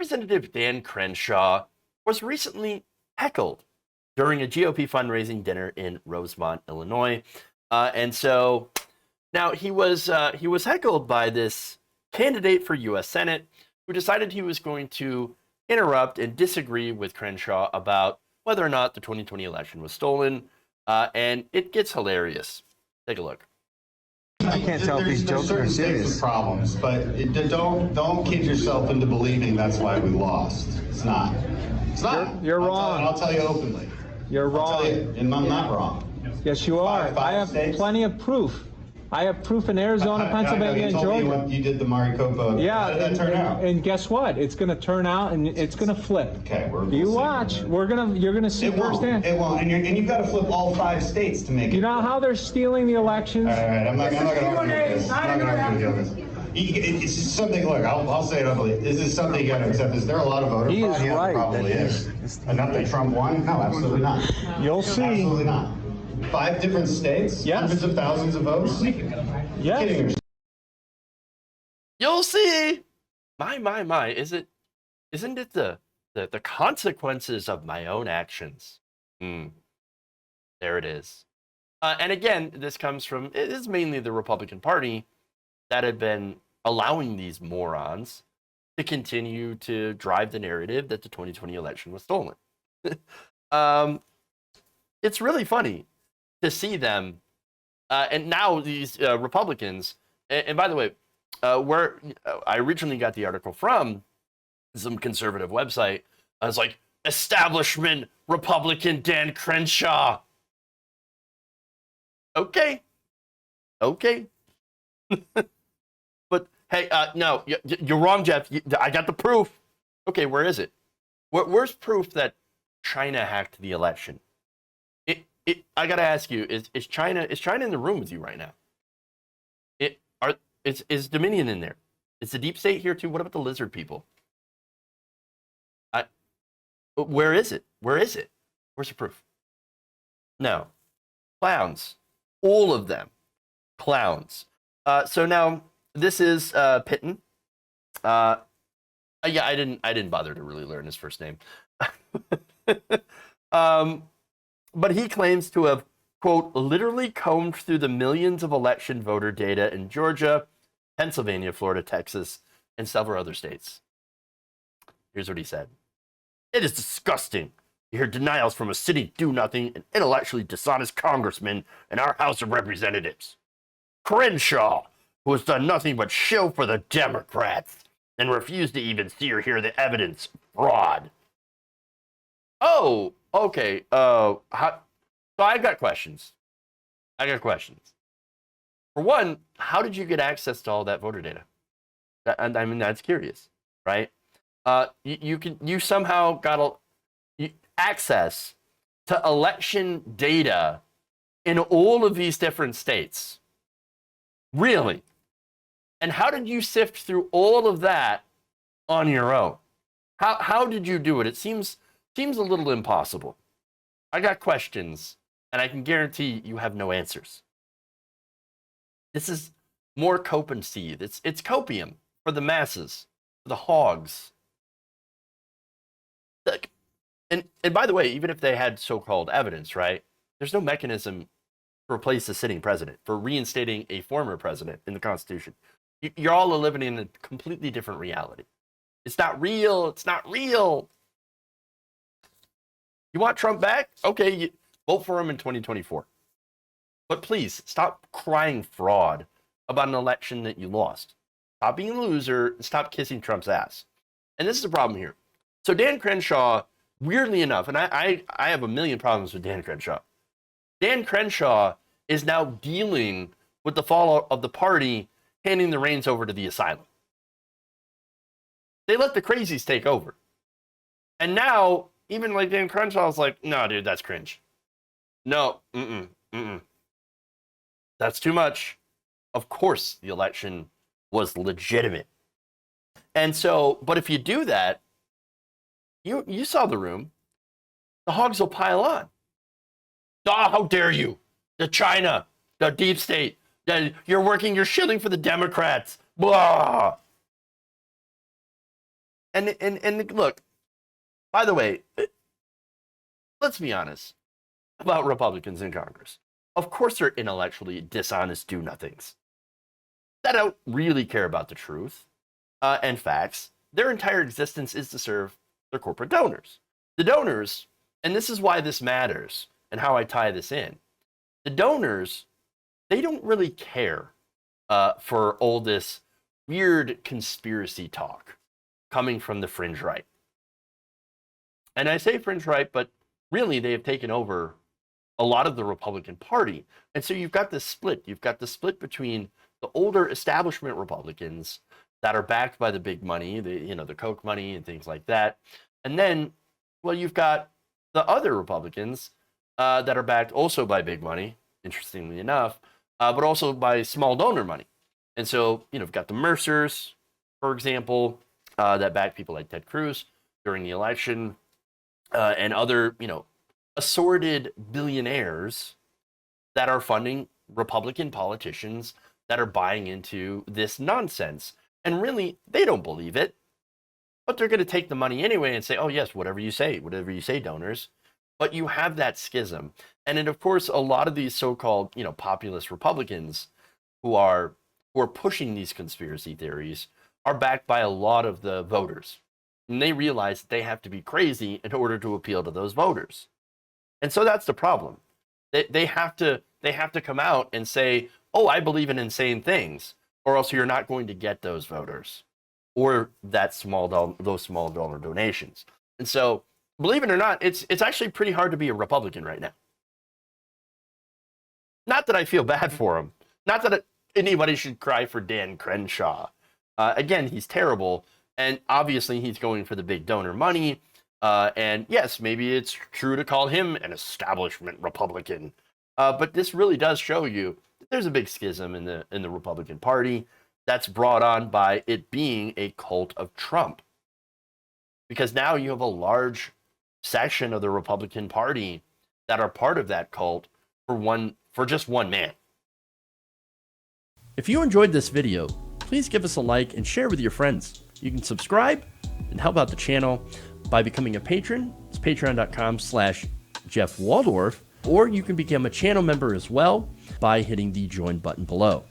Representative Dan Crenshaw was recently heckled during a GOP fundraising dinner in Rosemont, Illinois. And so now he was heckled by this candidate for U.S. Senate who decided he was going to interrupt and disagree with Crenshaw about whether or not the 2020 election was stolen. And it gets hilarious. Take a look. I can't tell if these jokes are serious. Problems, but don't kid yourself into believing that's why we lost. It's not. It's not. You're wrong. I'll tell you openly. You're wrong. And I'm not wrong. Yes, you are. I have plenty of proof. I have proof in Arizona, Pennsylvania, and Georgia. You did the Maricopa. Yeah. How did that turn out? And guess what? It's going to turn out, and it's going to flip. Okay, you watch. You're going to see firsthand. It won't. And you've got to flip all 5 states to make it. You know how they're stealing the elections? All right. I'm not going to argue with this. I'm not going to argue with this. It's just something. Look, I'll say it openly. This is something you got to accept. Is there a lot of voter fraud? He is right. Probably is. Enough that Trump won? No, absolutely not. You'll see. Absolutely not. 5 different states. Yes. Hundreds of thousands of votes. Yes. You'll see. My. Isn't it the consequences of my own actions? There it is. And again, this comes from, it is mainly the Republican Party that had been allowing these morons to continue to drive the narrative that the 2020 election was stolen. It's really funny to see them. And now these Republicans, and by the way, where I originally got the article from, some conservative website, I was like, establishment Republican Dan Crenshaw. Okay. But hey, no, you're wrong, Jeff. I got the proof. Okay, where is it? Where's proof that China hacked the election? I gotta ask you: is China in the room with you right now? Is Dominion in there? Is the deep state here too? What about the lizard people? Where is it? Where's the proof? No, clowns, all of them, clowns. So now this is Pitton. Yeah, I didn't bother to really learn his first name. But he claims to have, quote, literally combed through the millions of election voter data in Georgia, Pennsylvania, Florida, Texas, and several other states. Here's what he said. It is disgusting to hear denials from a sitting do-nothing and intellectually dishonest congressman in our House of Representatives. Crenshaw, who has done nothing but shill for the Democrats and refused to even see or hear the evidence. Fraud. Oh, okay. So I got questions. For one, how did you get access to all that voter data? I mean, that's curious, right? You somehow got access to election data in all of these different states. Really? And how did you sift through all of that on your own? How did you do it? It seems a little impossible. I got questions, and I can guarantee you have no answers. This is more cope and seethe. It's copium for the masses, for the hogs. Look, and by the way, even if they had so-called evidence, right? There's no mechanism to replace the sitting president, for reinstating a former president in the Constitution. You're all living in a completely different reality. It's not real. It's not real. You want Trump back? Okay, vote for him in 2024. But please, stop crying fraud about an election that you lost. Stop being a loser and stop kissing Trump's ass. And this is the problem here. So Dan Crenshaw, weirdly enough, and I have a million problems with Dan Crenshaw. Dan Crenshaw is now dealing with the fallout of the party handing the reins over to the asylum. They let the crazies take over. And now, even like Dan Crenshaw is like, no, dude, that's cringe. No, that's too much. Of course, the election was legitimate. And so, but if you do that, you saw the room. The hogs will pile on. Oh, how dare you? The China, the deep state, you're shilling for the Democrats. Blah. And look, by the way, let's be honest about Republicans in Congress. Of course, they're intellectually dishonest do-nothings that don't really care about the truth and facts. Their entire existence is to serve their corporate donors. The donors, and this is why this matters and how I tie this in. The donors, they don't really care for all this weird conspiracy talk coming from the fringe right. And I say fringe right, but really they have taken over a lot of the Republican Party. And so you've got this split. You've got the split between the older establishment Republicans that are backed by the big money, the Koch money and things like that. And then, well, you've got the other Republicans that are backed also by big money, interestingly enough, but also by small donor money. And so, you've got the Mercers, for example, that back people like Ted Cruz during the election, and other, assorted billionaires that are funding Republican politicians that are buying into this nonsense. And really, they don't believe it, but they're going to take the money anyway and say, oh, yes, whatever you say, donors. But you have that schism. And then, of course, a lot of these so-called, populist Republicans who are pushing these conspiracy theories are backed by a lot of the voters. And they realize that they have to be crazy in order to appeal to those voters. And so that's the problem. They have to come out and say, oh, I believe in insane things, or else you're not going to get those voters or those small donor donations. And so, believe it or not, it's actually pretty hard to be a Republican right now. Not that I feel bad for him. Not that anybody should cry for Dan Crenshaw. Again, he's terrible, and obviously he's going for the big donor money. And yes, maybe it's true to call him an establishment Republican, but this really does show you that there's a big schism in the Republican Party that's brought on by it being a cult of Trump. Because now you have a large section of the Republican Party that are part of that cult for just one man. If you enjoyed this video, please give us a like and share with your friends. You can subscribe and help out the channel by becoming a patron. It's patreon.com/Jeff Waldorf, or you can become a channel member as well by hitting the join button below.